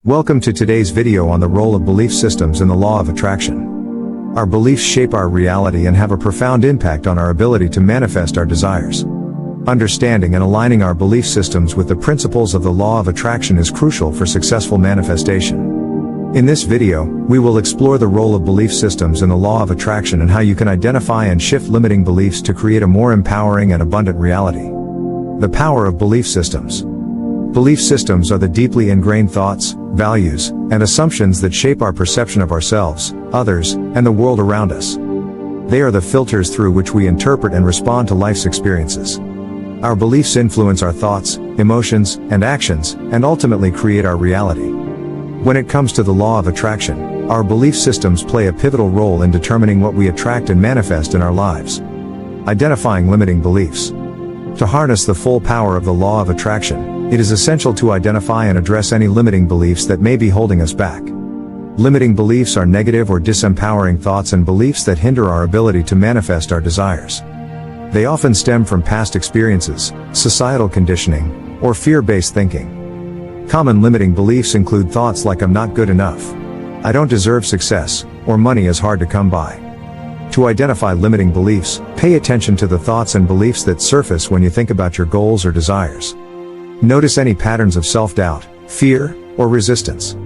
Welcome to today's video on the role of belief systems in the law of attraction. Our beliefs shape our reality and have a profound impact on our ability to manifest our desires. Understanding and aligning our belief systems with the principles of the law of attraction is crucial for successful manifestation. In this video, we will explore the role of belief systems in the law of attraction and how you can identify and shift limiting beliefs to create a more empowering and abundant reality. The power of belief systems. Belief systems are the deeply ingrained thoughts, values, and assumptions that shape our perception of ourselves, others, and the world around us. They are the filters through which we interpret and respond to life's experiences. Our beliefs influence our thoughts, emotions, and actions, and ultimately create our reality. When it comes to the law of attraction, our belief systems play a pivotal role in determining what we attract and manifest in our lives. Identifying limiting beliefs. To harness the full power of the law of attraction, it is essential to identify and address any limiting beliefs that may be holding us back. Limiting beliefs are negative or disempowering thoughts and beliefs that hinder our ability to manifest our desires. They often stem from past experiences, societal conditioning, or fear-based thinking. Common limiting beliefs include thoughts like "I'm not good enough," "I don't deserve success," or "money is hard to come by." To identify limiting beliefs, pay attention to the thoughts and beliefs that surface when you think about your goals or desires. Notice any patterns of self-doubt, fear, or resistance.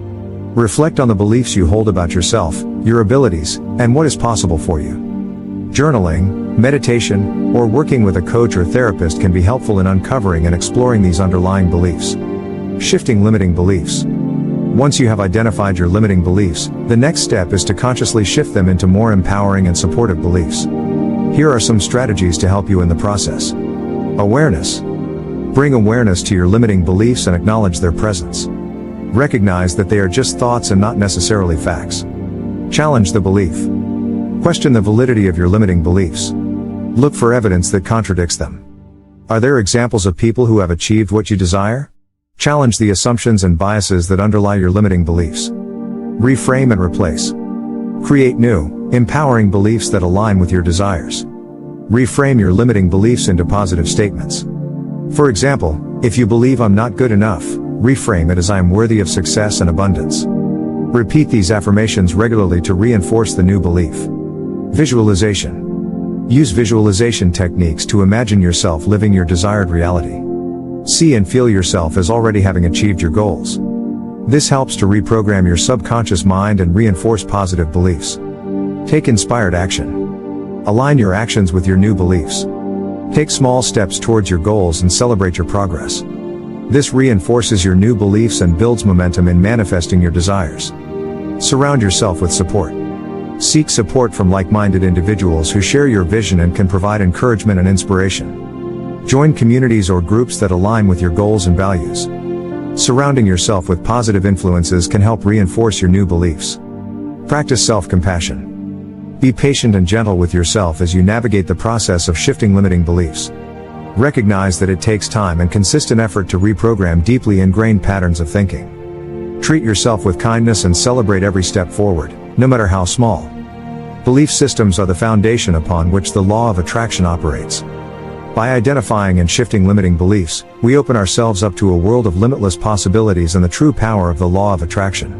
Reflect on the beliefs you hold about yourself, your abilities, and what is possible for you. Journaling, meditation, or working with a coach or therapist can be helpful in uncovering and exploring these underlying beliefs. Shifting limiting beliefs. Once you have identified your limiting beliefs, the next step is to consciously shift them into more empowering and supportive beliefs. Here are some strategies to help you in the process. Awareness. Bring awareness to your limiting beliefs and acknowledge their presence. Recognize that they are just thoughts and not necessarily facts. Challenge the belief. Question the validity of your limiting beliefs. Look for evidence that contradicts them. Are there examples of people who have achieved what you desire? Challenge the assumptions and biases that underlie your limiting beliefs. Reframe and replace. Create new, empowering beliefs that align with your desires. Reframe your limiting beliefs into positive statements. For example, if you believe "I'm not good enough," reframe it as "I am worthy of success and abundance." Repeat these affirmations regularly to reinforce the new belief. Visualization. Use visualization techniques to imagine yourself living your desired reality. See and feel yourself as already having achieved your goals. This helps to reprogram your subconscious mind and reinforce positive beliefs. Take inspired action. Align your actions with your new beliefs. Take small steps towards your goals and celebrate your progress. This reinforces your new beliefs and builds momentum in manifesting your desires. Surround yourself with support. Seek support from like-minded individuals who share your vision and can provide encouragement and inspiration. Join communities or groups that align with your goals and values. Surrounding yourself with positive influences can help reinforce your new beliefs. Practice self-compassion. Be patient and gentle with yourself as you navigate the process of shifting limiting beliefs. Recognize that it takes time and consistent effort to reprogram deeply ingrained patterns of thinking. Treat yourself with kindness and celebrate every step forward, no matter how small. Belief systems are the foundation upon which the law of attraction operates. By identifying and shifting limiting beliefs, we open ourselves up to a world of limitless possibilities and the true power of the law of attraction.